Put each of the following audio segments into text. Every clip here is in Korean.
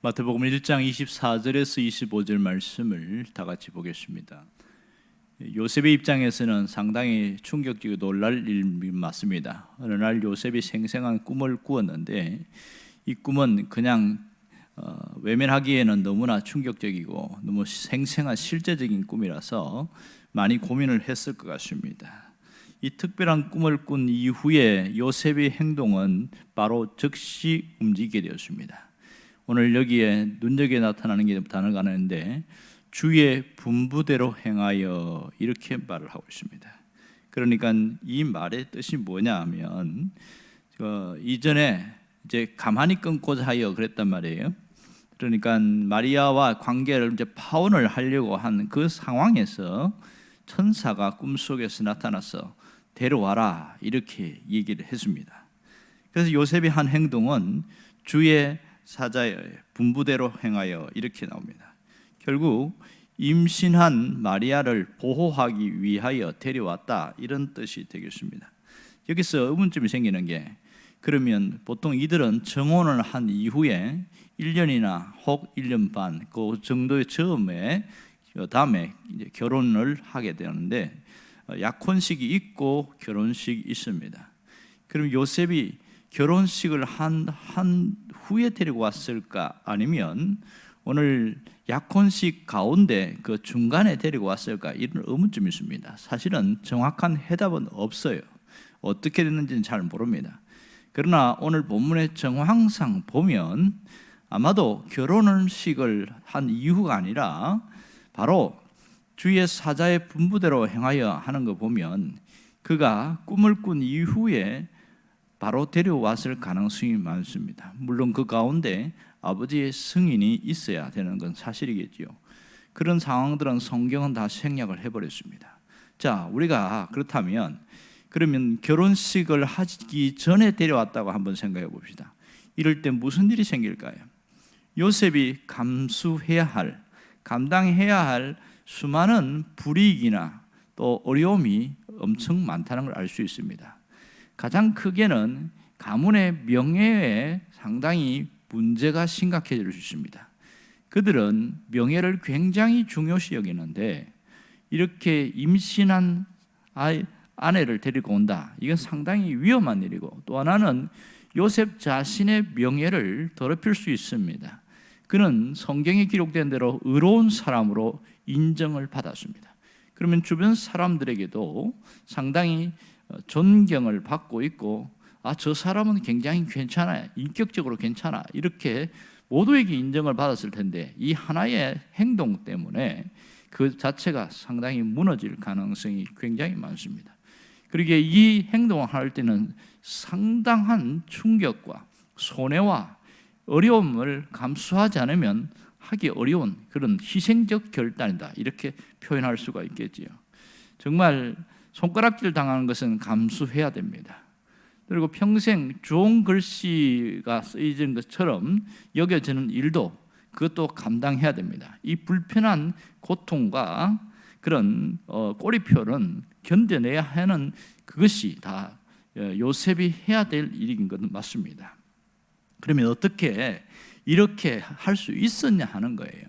마태복음 1장 24절에서 25절 말씀을 다 같이 보겠습니다. 요셉의 입장에서는 상당히 충격적이고 놀랄 일이 맞습니다. 어느 날 요셉이 생생한 꿈을 꾸었는데 이 꿈은 그냥 외면하기에는 너무나 충격적이고 너무 생생한 실제적인 꿈이라서 많이 고민을 했을 것 같습니다. 이 특별한 꿈을 꾼 이후에 요셉의 행동은 바로 즉시 움직이게 되었습니다. 오늘 여기에 눈여겨 나타나는 게 단어가 나는데 주의 분부대로 행하여 이렇게 말을 하고 있습니다. 그러니까 이 말의 뜻이 뭐냐 하면 이전에 이제 가만히 끊고자 하여 그랬단 말이에요. 그러니까 마리아와 관계를 이제 파혼을 하려고 한 그 상황에서 천사가 꿈속에서 나타나서 데려와라 이렇게 얘기를 했습니다. 그래서 요셉이 한 행동은 주의 사자의 분부대로 행하여 이렇게 나옵니다. 결국 임신한 마리아를 보호하기 위하여 데려왔다 이런 뜻이 되겠습니다. 여기서 의문점이 생기는 게 그러면 보통 이들은 정혼을 한 이후에 1년이나 혹 1년 반 그 정도의 즈음에 다음에 이제 결혼을 하게 되는데 약혼식이 있고 결혼식이 있습니다. 그럼 요셉이 결혼식을 한 후에 데리고 왔을까 아니면 오늘 약혼식 가운데 그 중간에 데리고 왔을까 이런 의문점이 있습니다. 사실은 정확한 해답은 없어요. 어떻게 됐는지는 잘 모릅니다. 그러나 오늘 본문의 정황상 보면 아마도 결혼식을 한 이후가 아니라 바로 주의 사자의 분부대로 행하여 하는 거 보면 그가 꿈을 꾼 이후에 바로 데려왔을 가능성이 많습니다. 물론 그 가운데 아버지의 승인이 있어야 되는 건 사실이겠죠. 그런 상황들은 성경은 다 생략을 해버렸습니다. 자, 우리가 그렇다면 그러면 결혼식을 하기 전에 데려왔다고 한번 생각해 봅시다. 이럴 때 무슨 일이 생길까요? 요셉이 감당해야 할 수많은 불이익이나 또 어려움이 엄청 많다는 걸 알 수 있습니다. 가장 크게는 가문의 명예에 상당히 문제가 심각해질 수 있습니다. 그들은 명예를 굉장히 중요시 여기는데 이렇게 임신한 아내를 데리고 온다. 이건 상당히 위험한 일이고 또 하나는 요셉 자신의 명예를 더럽힐 수 있습니다. 그는 성경에 기록된 대로 의로운 사람으로 인정을 받았습니다. 그러면 주변 사람들에게도 상당히 존경을 받고 있고 저 사람은 굉장히 괜찮아요. 인격적으로 괜찮아. 이렇게 모두에게 인정을 받았을 텐데 이 하나의 행동 때문에 그 자체가 상당히 무너질 가능성이 굉장히 많습니다. 그러기에 이 행동을 할 때는 상당한 충격과 손해와 어려움을 감수하지 않으면 하기 어려운 그런 희생적 결단이다 이렇게 표현할 수가 있겠지요. 정말 손가락질 당하는 것은 감수해야 됩니다. 그리고 평생 좋은 글씨가 쓰여진 것처럼 여겨지는 일도 그것도 감당해야 됩니다. 이 불편한 고통과 그런 꼬리표는 견뎌내야 하는 그것이 다 요셉이 해야 될 일인 것은 맞습니다. 그러면 어떻게 이렇게 할 수 있었냐 하는 거예요.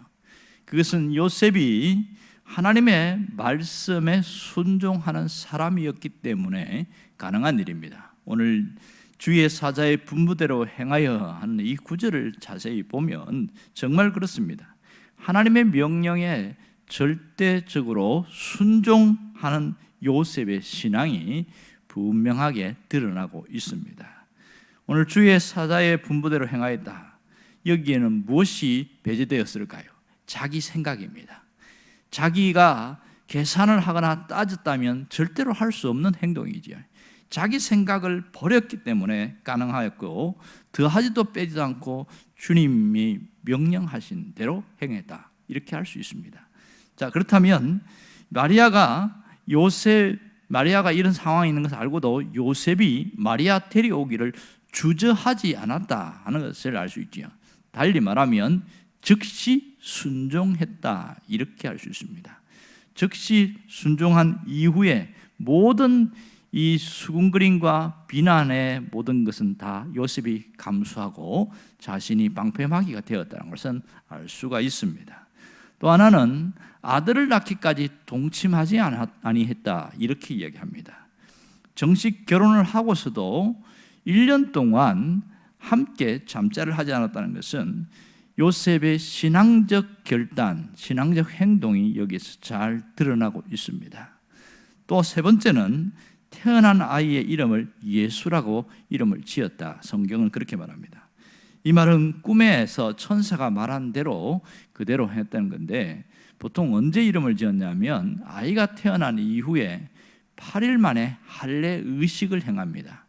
그것은 요셉이 하나님의 말씀에 순종하는 사람이었기 때문에 가능한 일입니다. 오늘 주의 사자의 분부대로 행하여 하는 이 구절을 자세히 보면 정말 그렇습니다. 하나님의 명령에 절대적으로 순종하는 요셉의 신앙이 분명하게 드러나고 있습니다. 오늘 주의 사자의 분부대로 행하였다. 여기에는 무엇이 배제되었을까요? 자기 생각입니다. 자기가 계산을 하거나 따졌다면 절대로 할 수 없는 행동이죠. 자기 생각을 버렸기 때문에 가능하였고 더하지도 빼지도 않고 주님이 명령하신 대로 행했다. 이렇게 할 수 있습니다. 자, 그렇다면 마리아가 이런 상황이 있는 것을 알고도 요셉이 마리아 데려오기를 주저하지 않았다 하는 것을 알 수 있죠. 달리 말하면 즉시 순종했다 이렇게 할 수 있습니다. 즉시 순종한 이후에 모든 이 수군거림과 비난의 모든 것은 다 요셉이 감수하고 자신이 방패막이가 되었다는 것은 알 수가 있습니다. 또 하나는 아들을 낳기까지 동침하지 아니했다, 이렇게 이야기합니다. 정식 결혼을 하고서도 1년 동안 함께 잠자를 하지 않았다는 것은 요셉의 신앙적 결단, 신앙적 행동이 여기서 잘 드러나고 있습니다. 또 세 번째는 태어난 아이의 이름을 예수라고 이름을 지었다. 성경은 그렇게 말합니다. 이 말은 꿈에서 천사가 말한 대로 그대로 했다는 건데, 보통 언제 이름을 지었냐면 아이가 태어난 이후에 8일 만에 할례 의식을 행합니다.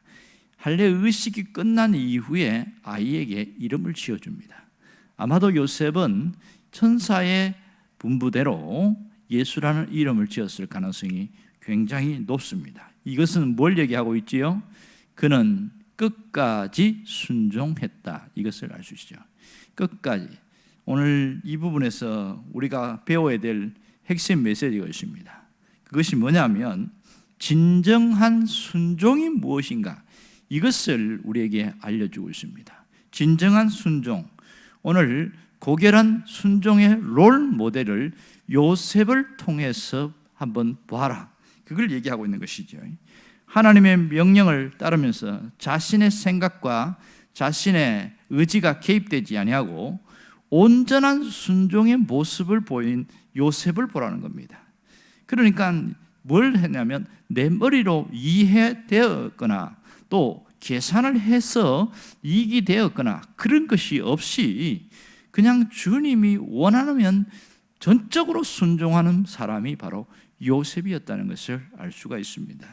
할례 의식이 끝난 이후에 아이에게 이름을 지어줍니다. 아마도 요셉은 천사의 분부대로 예수라는 이름을 지었을 가능성이 굉장히 높습니다. 이것은 뭘 얘기하고 있지요? 그는 끝까지 순종했다, 이것을 알 수 있죠. 끝까지. 오늘 이 부분에서 우리가 배워야 될 핵심 메시지가 있습니다. 그것이 뭐냐면 진정한 순종이 무엇인가, 이것을 우리에게 알려주고 있습니다. 진정한 순종. 오늘 고결한 순종의 롤 모델을 요셉을 통해서 한번 보아라, 그걸 얘기하고 있는 것이죠. 하나님의 명령을 따르면서 자신의 생각과 자신의 의지가 개입되지 아니하고 온전한 순종의 모습을 보인 요셉을 보라는 겁니다. 그러니까 뭘 했냐면 내 머리로 이해되었거나 또 계산을 해서 이익이 되었거나 그런 것이 없이 그냥 주님이 원하면 전적으로 순종하는 사람이 바로 요셉이었다는 것을 알 수가 있습니다.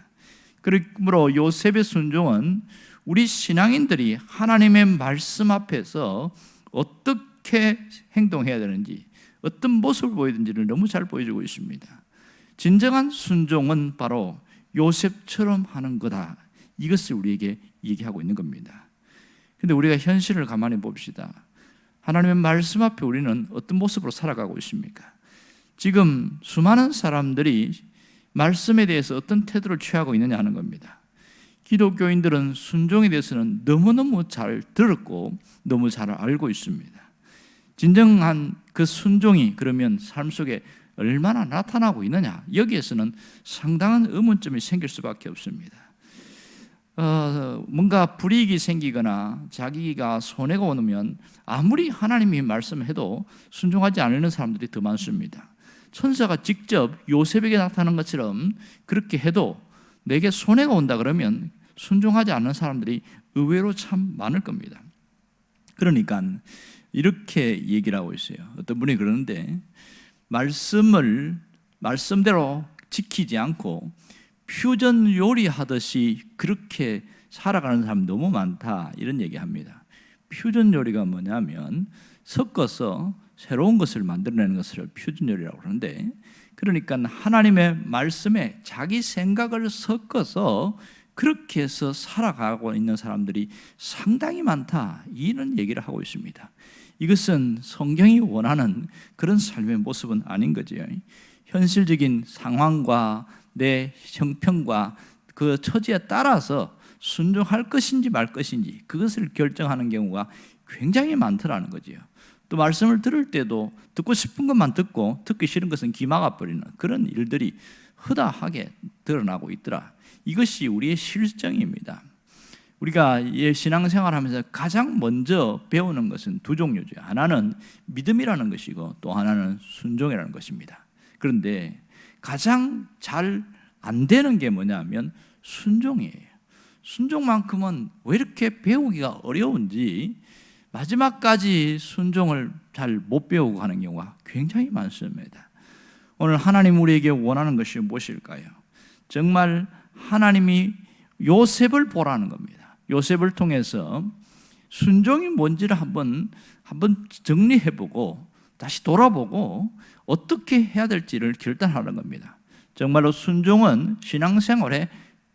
그러므로 요셉의 순종은 우리 신앙인들이 하나님의 말씀 앞에서 어떻게 행동해야 되는지, 어떤 모습을 보여야 되는지를 너무 잘 보여주고 있습니다. 진정한 순종은 바로 요셉처럼 하는 거다, 이것을 우리에게 얘기하고 있는 겁니다. 그런데 우리가 현실을 가만히 봅시다. 하나님의 말씀 앞에 우리는 어떤 모습으로 살아가고 있습니까? 지금 수많은 사람들이 말씀에 대해서 어떤 태도를 취하고 있느냐 하는 겁니다. 기독교인들은 순종에 대해서는 너무너무 잘 들었고 너무 잘 알고 있습니다. 진정한 그 순종이 그러면 삶 속에 얼마나 나타나고 있느냐, 여기에서는 상당한 의문점이 생길 수밖에 없습니다. 뭔가 불이익이 생기거나 자기가 손해가 오면 아무리 하나님이 말씀해도 순종하지 않는 사람들이 더 많습니다. 천사가 직접 요셉에게 나타난 것처럼 그렇게 해도 내게 손해가 온다 그러면 순종하지 않는 사람들이 의외로 참 많을 겁니다. 그러니까 이렇게 얘기를 하고 있어요. 어떤 분이 그러는데 말씀대로 지키지 않고 퓨전 요리하듯이 그렇게 살아가는 사람 너무 많다, 이런 얘기합니다. 퓨전 요리가 뭐냐면 섞어서 새로운 것을 만들어내는 것을 퓨전 요리라고 그러는데, 그러니까 하나님의 말씀에 자기 생각을 섞어서 그렇게 해서 살아가고 있는 사람들이 상당히 많다, 이런 얘기를 하고 있습니다. 이것은 성경이 원하는 그런 삶의 모습은 아닌 거죠. 현실적인 상황과 내 형편과 그 처지에 따라서 순종할 것인지 말 것인지 그것을 결정하는 경우가 굉장히 많더라는 거죠. 또 말씀을 들을 때도 듣고 싶은 것만 듣고 듣기 싫은 것은 귀 막아버리는 그런 일들이 허다하게 드러나고 있더라. 이것이 우리의 실정입니다. 우리가 신앙생활하면서 가장 먼저 배우는 것은 두 종류죠. 하나는 믿음이라는 것이고 또 하나는 순종이라는 것입니다. 그런데 가장 잘 안 되는 게 뭐냐면 순종이에요. 순종만큼은 왜 이렇게 배우기가 어려운지 마지막까지 순종을 잘 못 배우고 하는 경우가 굉장히 많습니다. 오늘 하나님 우리에게 원하는 것이 무엇일까요? 정말 하나님이 요셉을 보라는 겁니다. 요셉을 통해서 순종이 뭔지를 한번 정리해보고 다시 돌아보고 어떻게 해야 될지를 결단하는 겁니다. 정말로 순종은 신앙생활의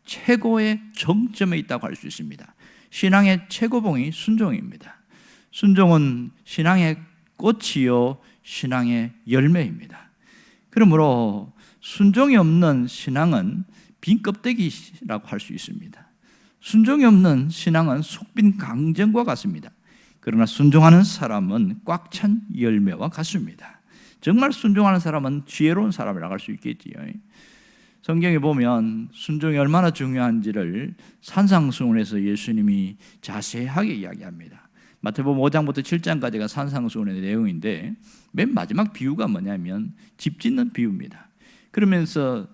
최고의 정점에 있다고 할 수 있습니다. 신앙의 최고봉이 순종입니다. 순종은 신앙의 꽃이요 신앙의 열매입니다. 그러므로 순종이 없는 신앙은 빈 껍데기라고 할 수 있습니다. 순종이 없는 신앙은 속빈 강정과 같습니다. 그러나 순종하는 사람은 꽉 찬 열매와 같습니다. 정말 순종하는 사람은 지혜로운 사람이라고 할 수 있겠지요. 성경에 보면 순종이 얼마나 중요한지를 산상수훈에서 예수님이 자세하게 이야기합니다. 마태복음 5장부터 7장까지가 산상수훈의 내용인데 맨 마지막 비유가 뭐냐면 집 짓는 비유입니다. 그러면서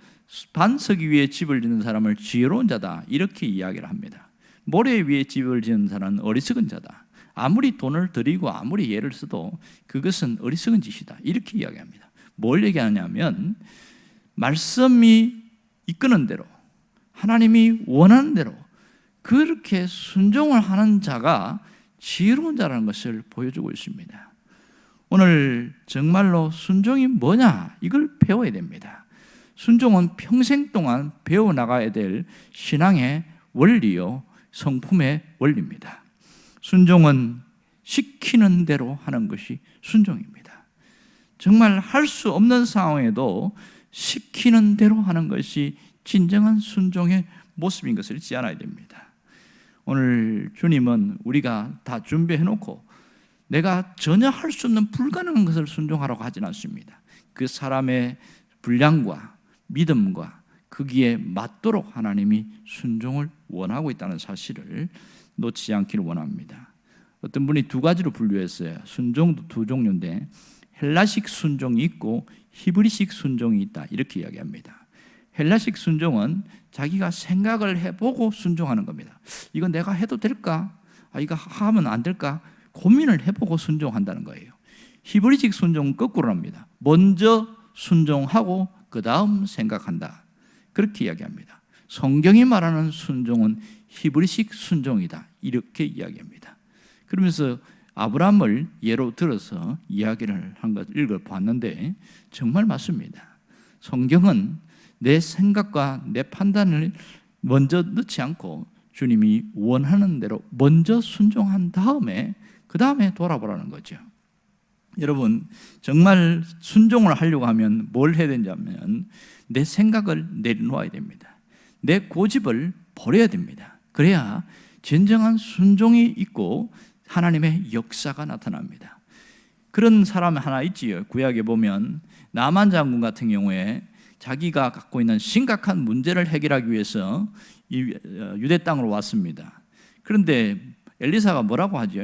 반석 위에 집을 짓는 사람을 지혜로운 자다 이렇게 이야기를 합니다. 모래 위에 집을 짓는 사람은 어리석은 자다. 아무리 돈을 들이고 아무리 애를 써도 그것은 어리석은 짓이다 이렇게 이야기합니다. 뭘 얘기하냐면 말씀이 이끄는 대로 하나님이 원하는 대로 그렇게 순종을 하는 자가 지혜로운 자라는 것을 보여주고 있습니다. 오늘 정말로 순종이 뭐냐 이걸 배워야 됩니다. 순종은 평생 동안 배워나가야 될 신앙의 원리요 성품의 원리입니다. 순종은 시키는 대로 하는 것이 순종입니다. 정말 할 수 없는 상황에도 시키는 대로 하는 것이 진정한 순종의 모습인 것을 잊지 않아야 됩니다. 오늘 주님은 우리가 다 준비해놓고 내가 전혀 할 수 없는 불가능한 것을 순종하라고 하진 않습니다. 그 사람의 분량과 믿음과 거기에 맞도록 하나님이 순종을 원하고 있다는 사실을 놓치지 않기를 원합니다. 어떤 분이 두 가지로 분류했어요. 순종도 두 종류인데 헬라식 순종이 있고 히브리식 순종이 있다 이렇게 이야기합니다. 헬라식 순종은 자기가 생각을 해보고 순종하는 겁니다. 이건 내가 해도 될까? 이거 하면 안 될까? 고민을 해보고 순종한다는 거예요. 히브리식 순종은 거꾸로 합니다. 먼저 순종하고 그 다음 생각한다 그렇게 이야기합니다. 성경이 말하는 순종은 히브리식 순종이다 이렇게 이야기합니다. 그러면서 아브라함을 예로 들어서 이야기를 한 것 읽어봤는데 정말 맞습니다. 성경은 내 생각과 내 판단을 먼저 넣지 않고 주님이 원하는 대로 먼저 순종한 다음에 그 다음에 돌아보라는 거죠. 여러분 정말 순종을 하려고 하면 뭘 해야 되냐면 내 생각을 내려놓아야 됩니다. 내 고집을 버려야 됩니다. 그래야 진정한 순종이 있고 하나님의 역사가 나타납니다. 그런 사람 하나 있지요. 구약에 보면 나만 장군 같은 경우에 자기가 갖고 있는 심각한 문제를 해결하기 위해서 유대 땅으로 왔습니다. 그런데 엘리사가 뭐라고 하죠?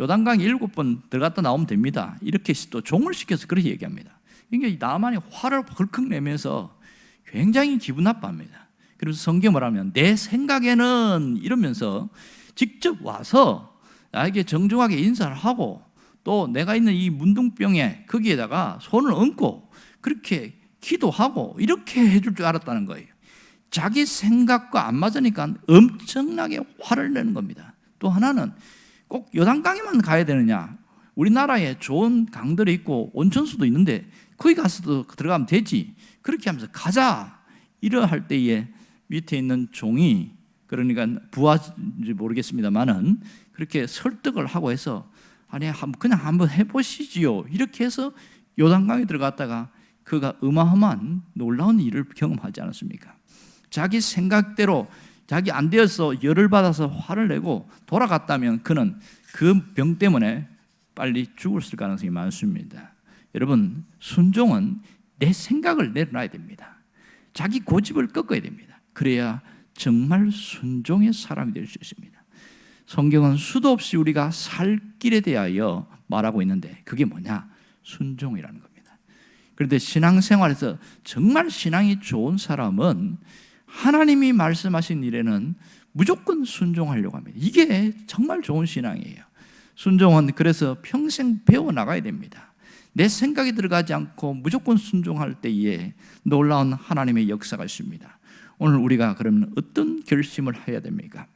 요단강 7번 들어갔다 나오면 됩니다. 이렇게 또 종을 시켜서 그렇게 얘기합니다. 그러니까 나만이 화를 벌컥 내면서 굉장히 기분 나빠합니다. 그래서 성경을 말하면 내 생각에는 이러면서 직접 와서 나에게 정중하게 인사를 하고 또 내가 있는 이 문둥병에 거기에다가 손을 얹고 그렇게 기도하고 이렇게 해줄 줄 알았다는 거예요. 자기 생각과 안 맞으니까 엄청나게 화를 내는 겁니다. 또 하나는 꼭 요단강에만 가야 되느냐? 우리나라에 좋은 강들이 있고 온천수도 있는데 거기 가서도 들어가면 되지. 그렇게 하면서 가자 이러할 때에 밑에 있는 종이 그러니까 부하인지 모르겠습니다만은 그렇게 설득을 하고 해서 아니 그냥 한번 해보시지요 이렇게 해서 요단강에 들어갔다가 그가 어마어마한 놀라운 일을 경험하지 않았습니까? 자기 생각대로 자기 안 되어서 열을 받아서 화를 내고 돌아갔다면 그는 그 병 때문에 빨리 죽었을 가능성이 많습니다. 여러분 순종은 내 생각을 내려놔야 됩니다. 자기 고집을 꺾어야 됩니다. 그래야 정말 순종의 사람이 될 수 있습니다. 성경은 수도 없이 우리가 살 길에 대하여 말하고 있는데 그게 뭐냐? 순종이라는 겁니다. 그런데 신앙생활에서 정말 신앙이 좋은 사람은 하나님이 말씀하신 일에는 무조건 순종하려고 합니다. 이게 정말 좋은 신앙이에요. 순종은 그래서 평생 배워나가야 됩니다. 내 생각이 들어가지 않고 무조건 순종할 때에 놀라운 하나님의 역사가 있습니다. 오늘 우리가 그러면 어떤 결심을 해야 됩니까?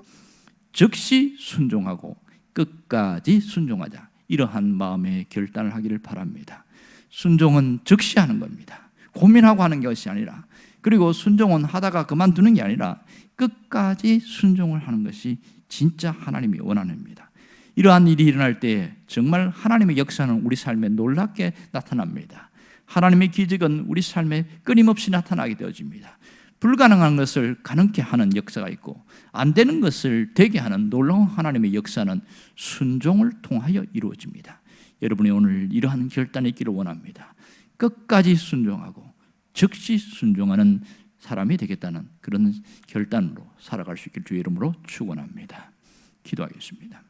즉시 순종하고 끝까지 순종하자. 이러한 마음의 결단을 하기를 바랍니다. 순종은 즉시 하는 겁니다. 고민하고 하는 것이 아니라 그리고 순종은 하다가 그만두는 게 아니라 끝까지 순종을 하는 것이 진짜 하나님이 원하는 겁니다. 이러한 일이 일어날 때 정말 하나님의 역사는 우리 삶에 놀랍게 나타납니다. 하나님의 기적은 우리 삶에 끊임없이 나타나게 되어집니다. 불가능한 것을 가능케 하는 역사가 있고 안 되는 것을 되게 하는 놀라운 하나님의 역사는 순종을 통하여 이루어집니다. 여러분이 오늘 이러한 결단이 있기를 원합니다. 끝까지 순종하고 즉시 순종하는 사람이 되겠다는 그런 결단으로 살아갈 수 있기를 주의 이름으로 축원합니다. 기도하겠습니다.